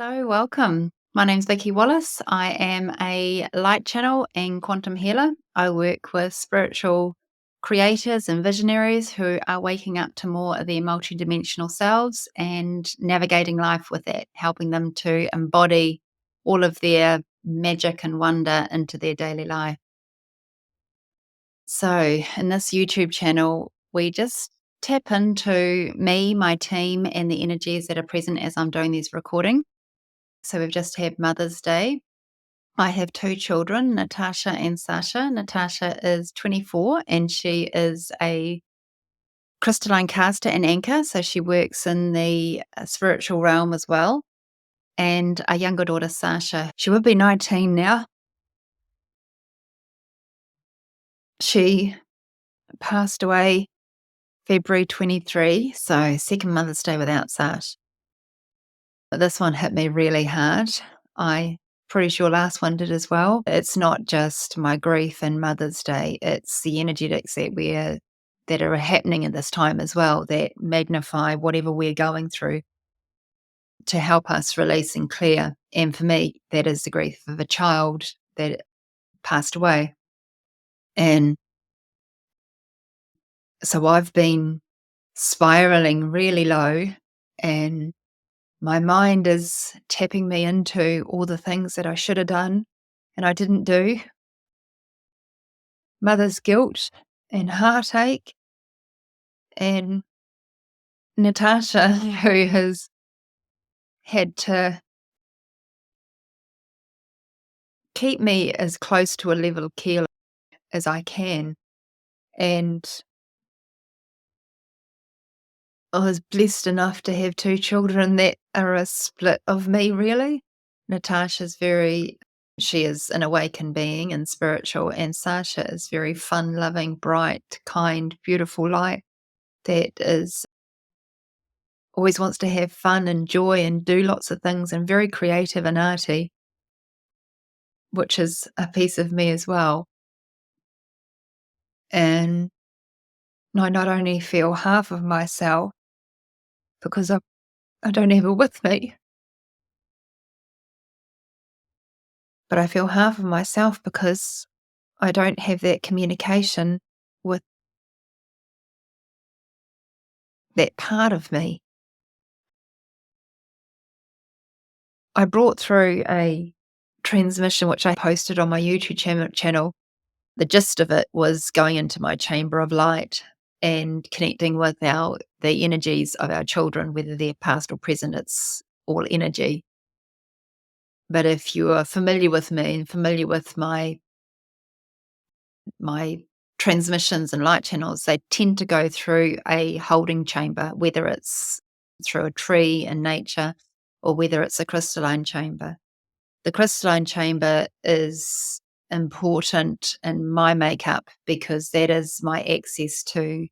Hello, welcome. My name's Vicki Wallace. I am a light channel and quantum healer. I work with spiritual creators and visionaries who are waking up to more of their multidimensional selves and navigating life with it, helping them to embody all of their magic and wonder into their daily life. So, in this YouTube channel, we just tap into me, my team, and the energies that are present as I'm doing these recordings. So we've just had Mother's Day. I have two children, Natasha and Sacha. Natasha is 24 and she is a crystalline caster and anchor. So she works in the spiritual realm as well. And our younger daughter, Sacha, she would be 19 now. She passed away February 23. So second Mother's Day without Sacha. But this one hit me really hard. I pretty sure last one did as well. It's not just my grief and Mother's Day, it's the energetics that are happening at this time as well that magnify whatever we're going through to help us release and clear. And for me, that is the grief of a child that passed away. And so I've been spiraling really low, and my mind is tapping me into all the things that I should have done and I didn't do. Mother's guilt and heartache, and Natasha, who has had to keep me as close to a level keel as I can. And I was blessed enough to have two children that are a split of me, really. Natasha's she is an awakened being and spiritual, and Sacha is very fun loving, bright, kind, beautiful light that is always wants to have fun and joy and do lots of things and very creative and arty, which is a piece of me as well. And I not only feel half of myself because I don't have her with me, but I feel half of myself because I don't have that communication with that part of me. I brought through a transmission which I posted on my YouTube channel. The gist of it was going into my chamber of light and connecting with the energies of our children, whether they're past or present. It's all energy. But if you are familiar with me and familiar with my transmissions and light channels, they tend to go through a holding chamber, whether it's through a tree in nature or whether it's a crystalline chamber. The crystalline chamber is important in my makeup because that is my access to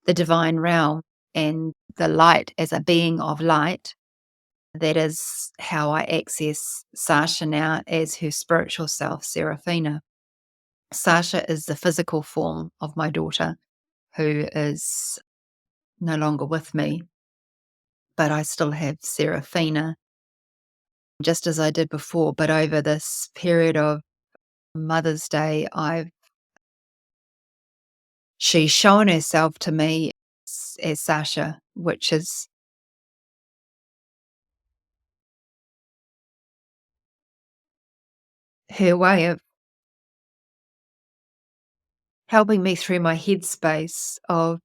the divine realm and the light as a being of light. That is how I access Sacha now as her spiritual self, Seraphina. Sacha is the physical form of my daughter who is no longer with me, but I still have Seraphina just as I did before. But over this period of Mother's Day, she's shown herself to me as Sacha, which is her way of helping me through my headspace of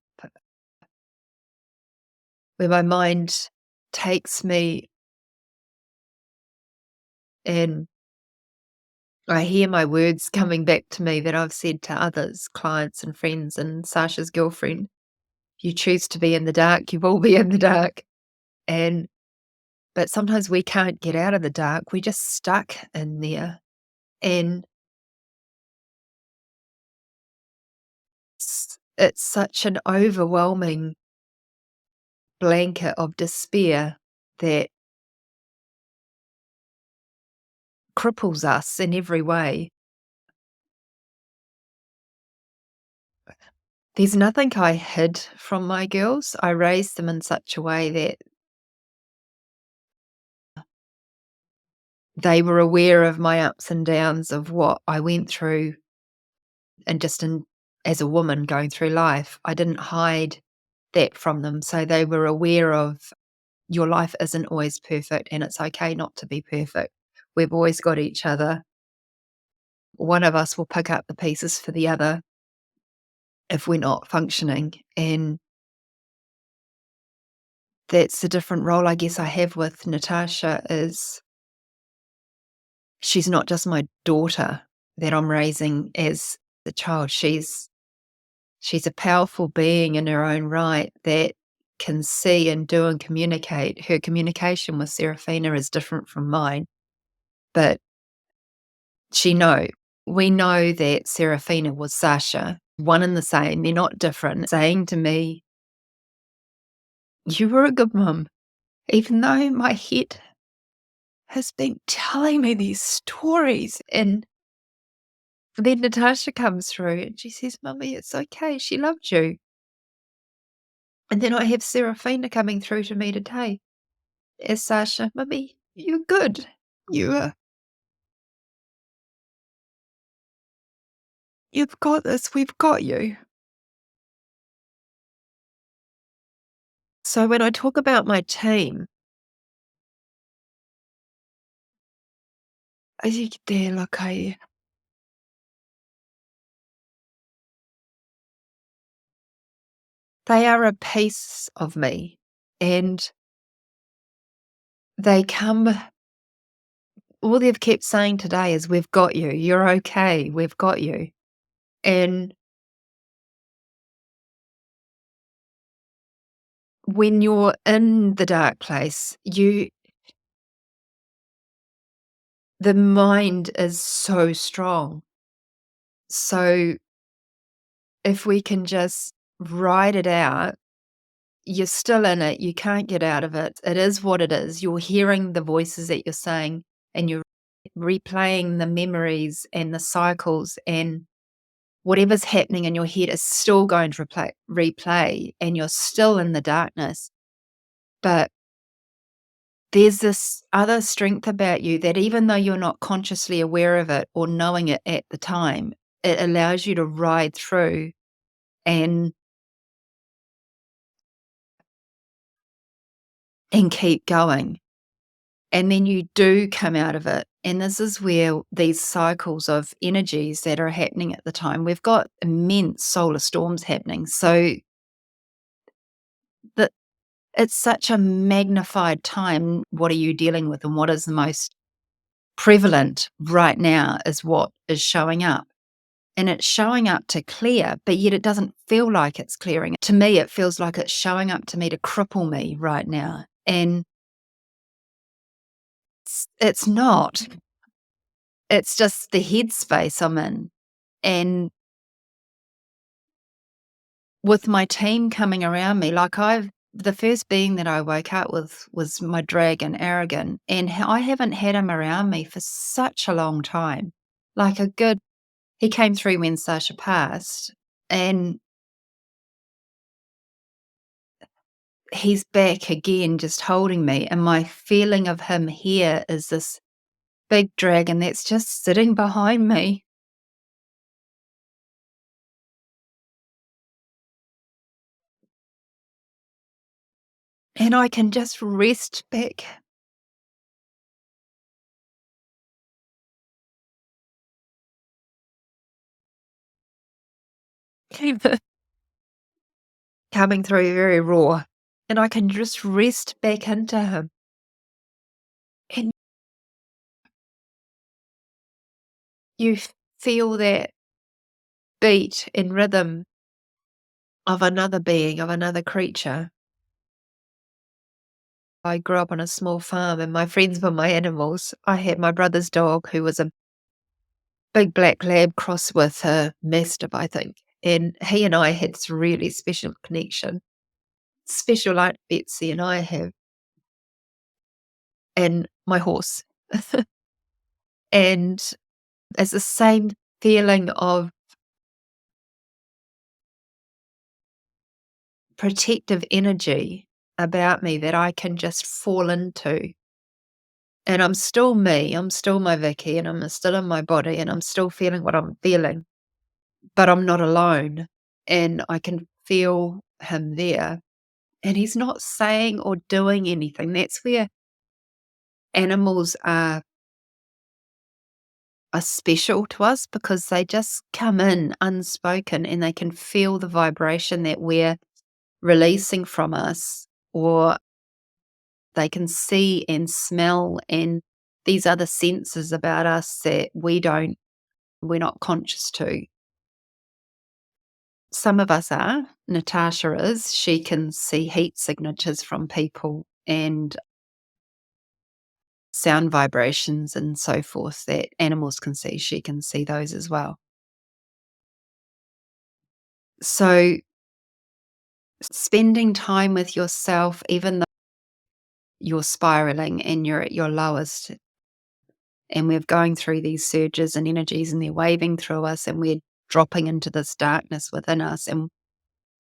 where my mind takes me and I hear my words coming back to me that I've said to others, clients and friends and Sacha's girlfriend. You choose to be in the dark, you will be in the dark. And but sometimes we can't get out of the dark. We're just stuck in there. And it's such an overwhelming blanket of despair that cripples us in every way. There's nothing I hid from my girls. I raised them in such a way that They were aware of my ups and downs of what I went through and just as a woman going through life. I didn't hide that from them. So they were aware of your life isn't always perfect and it's okay not to be perfect. We've always got each other. One of us will pick up the pieces for the other if we're not functioning. And that's the different role I guess I have with Natasha is she's not just my daughter that I'm raising as the child. She's a powerful being in her own right that can see and do and communicate. Her communication with Serafina is different from mine, but we know that Serafina was Sacha, one and the same. They're not different. Saying to me, "You were a good mum," even though my head has been telling me these stories. And then Natasha comes through and she says, "Mummy, it's okay. She loved you." And then I have Serafina coming through to me today as Sacha, "Mummy, you're good. You you've got this. We've got you." So when I talk about my team, I think they're like they are a piece of me, and they come all they've kept saying today is, "We've got you. You're okay. We've got you." And when you're in the dark place, the mind is so strong. So if we can just ride it out, you're still in it, you can't get out of it. It is what it is. You're hearing the voices that you're saying, and you're replaying the memories and the cycles, and whatever's happening in your head is still going to replay, and you're still in the darkness. But there's this other strength about you that even though you're not consciously aware of it or knowing it at the time, it allows you to ride through and keep going. And then you do come out of it. And this is where these cycles of energies that are happening at the time, we've got immense solar storms happening. So that it's such a magnified time. What are you dealing with? And what is the most prevalent right now is what is showing up. And it's showing up to clear, but yet it doesn't feel like it's clearing. To me, it feels like it's showing up to me to cripple me right now. And it's not. It's just the headspace I'm in. And with my team coming around me, like the first being that I woke up with was my dragon, Aragon, and I haven't had him around me for such a long time. Like he came through when Sacha passed, and he's back again, just holding me. And my feeling of him here is this big dragon that's just sitting behind me. And I can just rest back. Coming through very raw, and I can just rest back into him, and you feel that beat and rhythm of another being, of another creature. I grew up on a small farm, and my friends were my animals. I had my brother's dog, who was a big black lab crossed with a mastiff, I think, and he and I had this really special connection, special like Betsy and I have, and my horse. And it's the same feeling of protective energy about me that I can just fall into. And I'm still me, I'm still my Vicky, and I'm still in my body, and I'm still feeling what I'm feeling, but I'm not alone, and I can feel him there, and he's not saying or doing anything. That's where animals are special to us because they just come in unspoken, and they can feel the vibration that we're releasing from us, or they can see and smell and these other senses about us that we're not conscious to. Some of us are. Natasha is. She can see heat signatures from people and sound vibrations and so forth that animals can see. She can see those as well. So, spending time with yourself, even though you're spiraling and you're at your lowest, and we're going through these surges and energies and they're waving through us and we're dropping into this darkness within us. And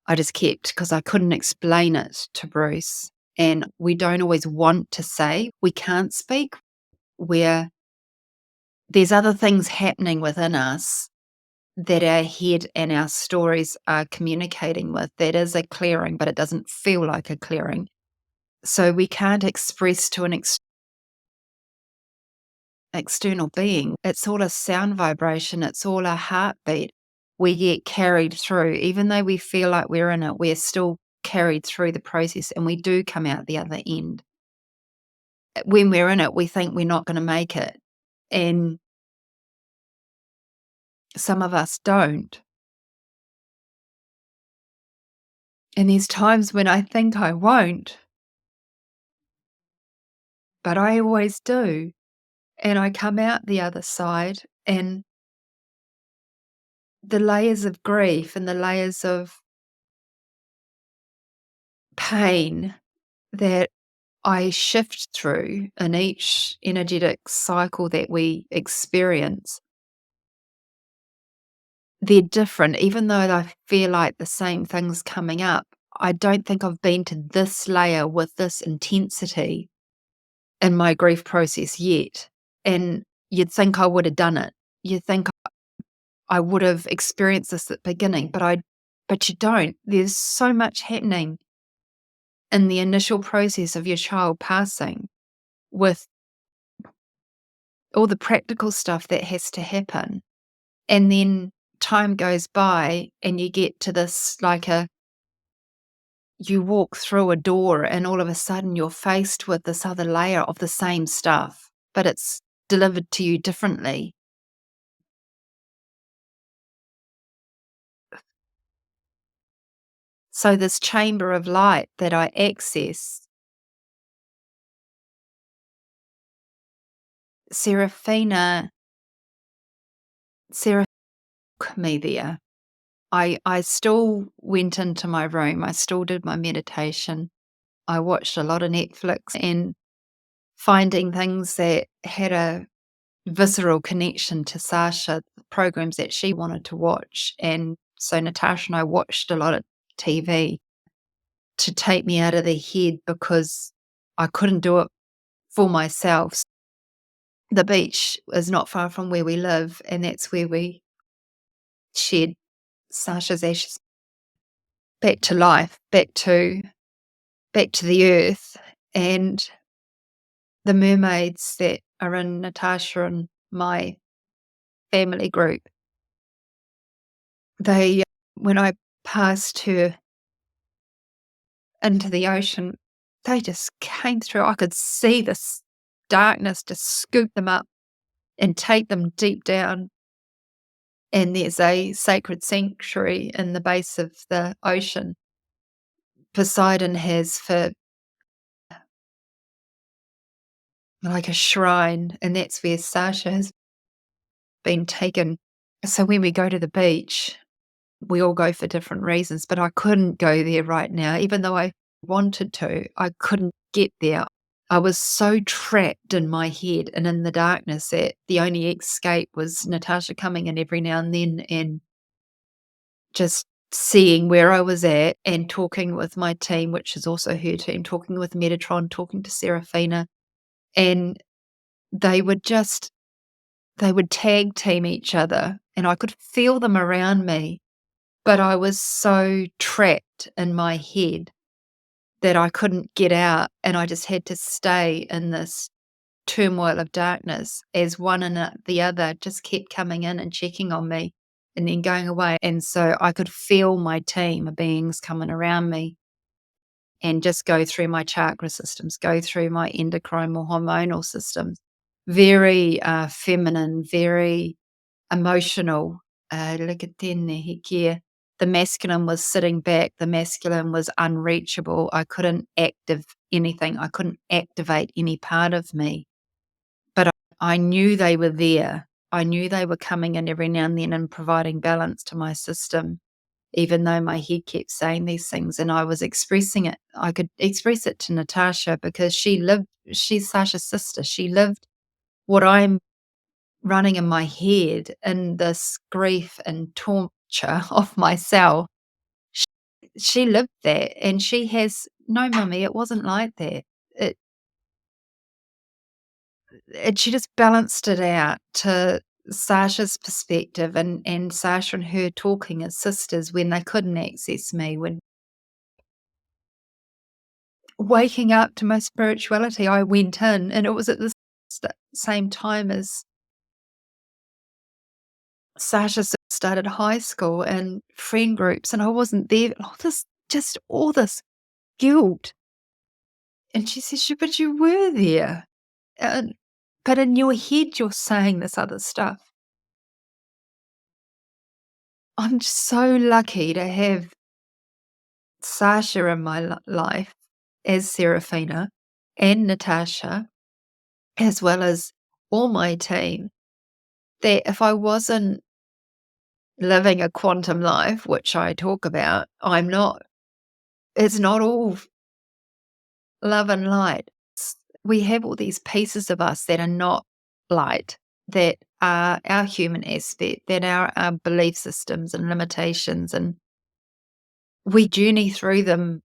I just kept, because I couldn't explain it to Bruce. And we don't always want to say, we can't speak, where there's other things happening within us that our head and our stories are communicating with. That is a clearing, but it doesn't feel like a clearing. So we can't express to an external being. It's all a sound vibration, it's all a heartbeat. We get carried through. Even though we feel like we're in it, we're still carried through the process and we do come out the other end. When we're in it, we think we're not going to make it. And some of us don't. And there's times when I think I won't, but I always do. And I come out the other side, and the layers of grief and the layers of pain that I shift through in each energetic cycle that we experience, they're different. Even though I feel like the same thing's coming up, I don't think I've been to this layer with this intensity in my grief process yet. And you'd think I would have done it. You'd think I would have experienced this at the beginning, but you don't. There's so much happening in the initial process of your child passing, with all the practical stuff that has to happen. And then time goes by and you get to this, you walk through a door and all of a sudden you're faced with this other layer of the same stuff, but it's delivered to you differently. So this chamber of light that I access, Serafina, Seraph took me there. I still went into my room. I still did my meditation. I watched a lot of Netflix and finding things that had a visceral connection to Sacha, the programs that she wanted to watch. And so Natasha and I watched a lot of TV to take me out of the head because I couldn't do it for myself. The beach is not far from where we live, and that's where we shed Sacha's ashes back to life, back to the earth. And the mermaids that are in Natasha and my family group, they, when I passed her into the ocean, they just came through. I could see this darkness just scoop them up and take them deep down. And there's a sacred sanctuary in the base of the ocean. Poseidon has for like a shrine, and that's where Sasha has been taken. So when we go to the beach, we all go for different reasons, but I couldn't go there right now. Even though I wanted to, I couldn't get there. I was so trapped in my head and in the darkness that the only escape was Natasha coming in every now and then and just seeing where I was at and talking with my team, which is also her team, talking with Metatron, talking to Serafina. And they would just they would tag team each other, and I could feel them around me, but I was so trapped in my head that I couldn't get out, and I just had to stay in this turmoil of darkness as one and the other just kept coming in and checking on me and then going away. And so I could feel my team of beings coming around me and just go through my chakra systems, go through my endocrine or hormonal systems. Very feminine, very emotional. Look at here. The masculine was sitting back. The masculine was unreachable. I couldn't active anything. I couldn't activate any part of me. But I knew they were there. I knew they were coming in every now and then and providing balance to my system, even though my head kept saying these things and I was expressing it. I could express it to Natasha because she's Sacha's sister. She lived what I'm running in my head in this grief and torture of myself. Sh She lived that and she has, "No, mummy, it wasn't like that." It and she just balanced it out to Sasha's perspective and Sasha and her talking as sisters when they couldn't access me, when waking up to my spirituality, I went in, and it was at the same time as Sasha started high school and friend groups, and I wasn't there. All this guilt. And she says, But you were there. And, but in your head, you're saying this other stuff." I'm just so lucky to have Sacha in my life as Serafina and Natasha, as well as all my team, that if I wasn't living a quantum life, which I talk about, I'm not. It's not all love and light. We have all these pieces of us that are not light, that are our human aspect, that are our belief systems and limitations, and we journey through them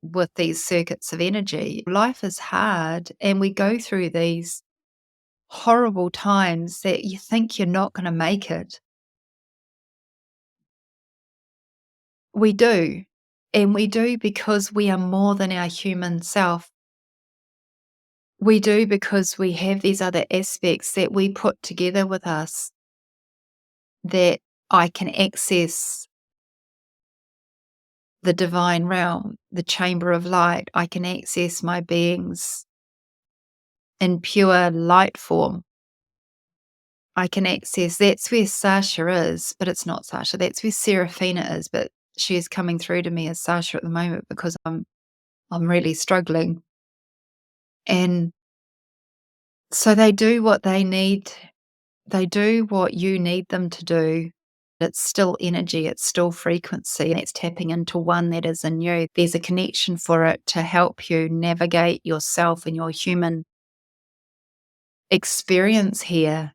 with these circuits of energy. Life is hard, and we go through these horrible times that you think you're not going to make it. We do. And we do because we are more than our human self. We do because we have these other aspects that we put together with us, that I can access the divine realm, the chamber of light. I can access my beings in pure light form. I can access, that's where Sacha is, but it's not Sacha. That's where Serafina is, but she is coming through to me as Sacha at the moment because I'm really struggling. And so they do what they need. They do what you need them to do. It's still energy, it's still frequency, and it's tapping into one that is in you. There's a connection for it to help you navigate yourself and your human experience here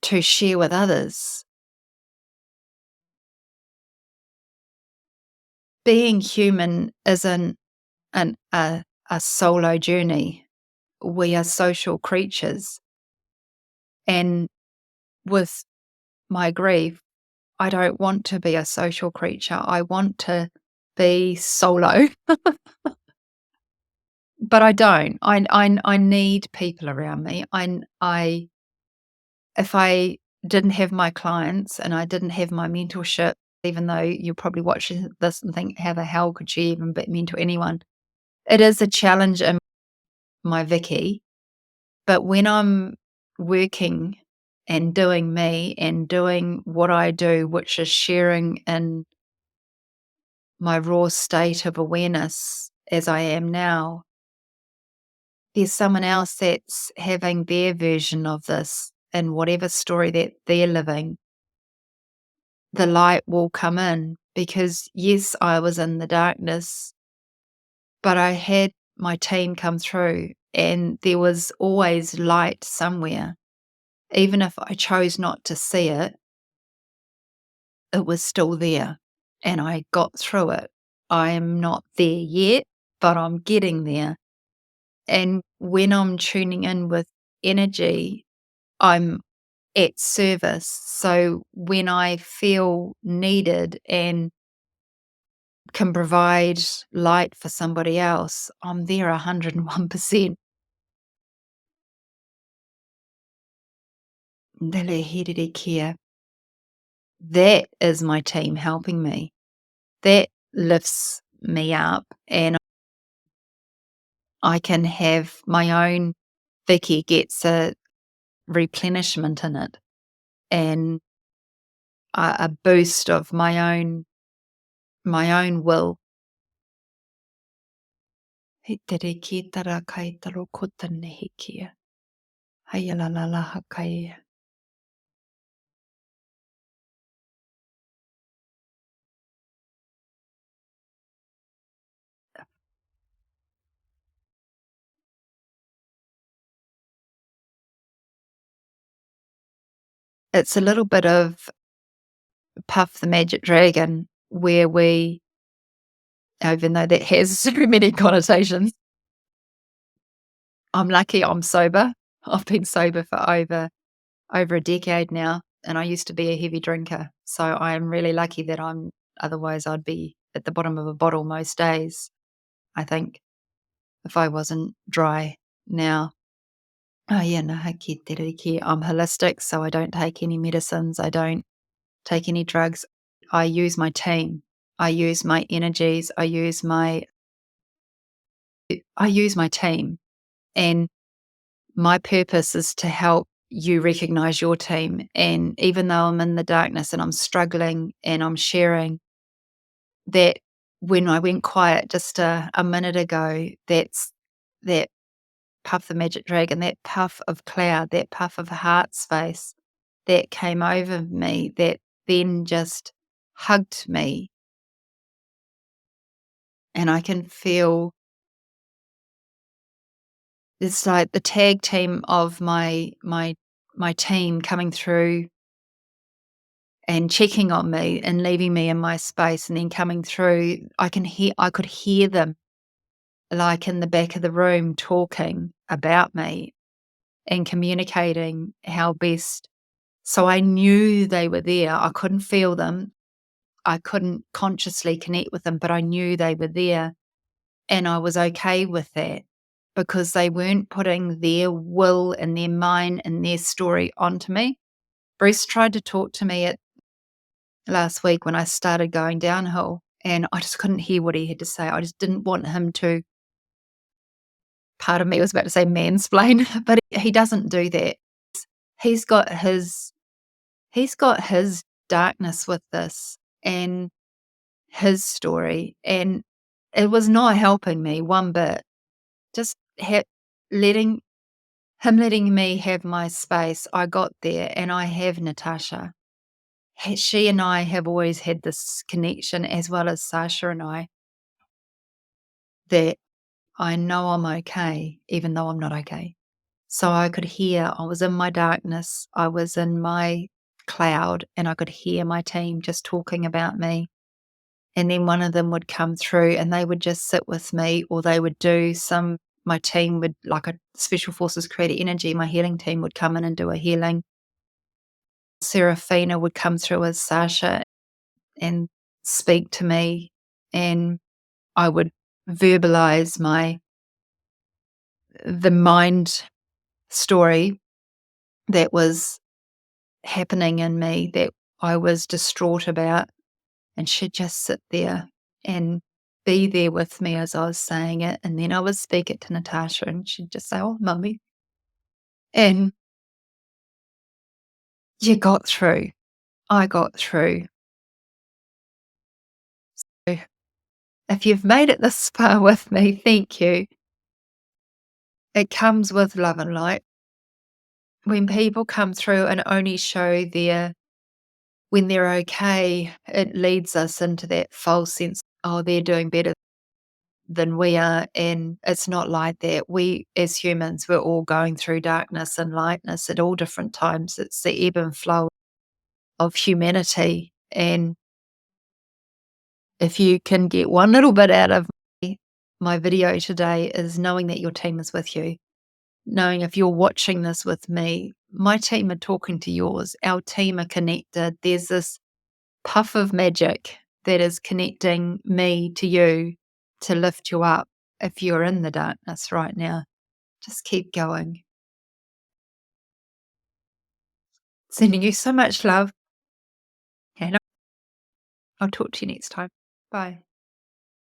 to share with others. Being human isn't a solo journey. We are social creatures. And with my grief, I don't want to be a social creature. I want to be solo, but I don't. I need people around me. If I didn't have my clients and I didn't have my mentorship, even though you're probably watching this and think, how the hell could she even mentor anyone? It is a challenge in my Vicki, but when I'm working and doing me and doing what I do, which is sharing in my raw state of awareness as I am now, there's someone else that's having their version of this and whatever story that they're living, the light will come in because, yes, I was in the darkness, but I had my team come through and there was always light somewhere. Even if I chose not to see it, it was still there and I got through it. I am not there yet, but I'm getting there. And when I'm tuning in with energy, I'm at service. So when I feel needed and can provide light for somebody else, I'm there 101%. Ndele hiriri kia. That is my team helping me. That lifts me up, and I can have my own Vicky gets a replenishment in it, and a boost of my own will. He tere ki tara kai taro kota nehi kia. Hayalalala hakai. It's a little bit of Puff the Magic Dragon, where we, even though that has so many connotations, I'm lucky I'm sober. I've been sober for over a decade now, and I used to be a heavy drinker. So I am really lucky that otherwise I'd be at the bottom of a bottle most days, I think, if I wasn't dry now. Oh yeah, no, haki te riki. I'm holistic, so I don't take any medicines. I don't take any drugs. I use my team. I use my energies. I use my team. And my purpose is to help you recognize your team. And even though I'm in the darkness and I'm struggling and I'm sharing that, when I went quiet just a minute ago, that's that puff the magic dragon, that puff of cloud, that puff of heart space that came over me, that then just hugged me. And I can feel it's like the tag team of my team coming through and checking on me and leaving me in my space and then coming through. I could hear them, like, in the back of the room, talking about me and communicating how best. So I knew they were there. I couldn't feel them. I couldn't consciously connect with them, but I knew they were there, and I was okay with that because they weren't putting their will and their mind and their story onto me. Bruce tried to talk to me at last week when I started going downhill, and I just couldn't hear what he had to say. I just didn't want him to. Part of me was about to say mansplain, but he doesn't do that. He's got his he's got his darkness with this and his story, and it was not helping me one bit. Just letting letting me have my space. I got there, and I have Natasha. She and I have always had this connection, as well as Sacha and I, that I know I'm okay, even though I'm not okay. So I could hear, I was in my darkness, I was in my cloud, and I could hear my team just talking about me. And then one of them would come through and they would just sit with me, or they would do my team would, like a Special Forces Creative Energy, my healing team would come in and do a healing. Serafina would come through as Sacha and speak to me, and I would verbalize the mind story that was happening in me that I was distraught about, and she'd just sit there and be there with me as I was saying it, and then I would speak it to Natasha, and she'd just say, "Oh, mummy," and you got through. I got through. So if you've made it this far with me, thank you. It comes with love and light. When people come through and only show when they're okay, it leads us into that false sense, oh, they're doing better than we are, and it's not like that. We, as humans, we're all going through darkness and lightness at all different times. It's the ebb and flow of humanity, and if you can get one little bit out of me, my video today is knowing that your team is with you, knowing if you're watching this with me, my team are talking to yours. Our team are connected. There's this puff of magic that is connecting me to you to lift you up if you're in the darkness right now. Just keep going. Sending you so much love, and I'll talk to you next time. Bye.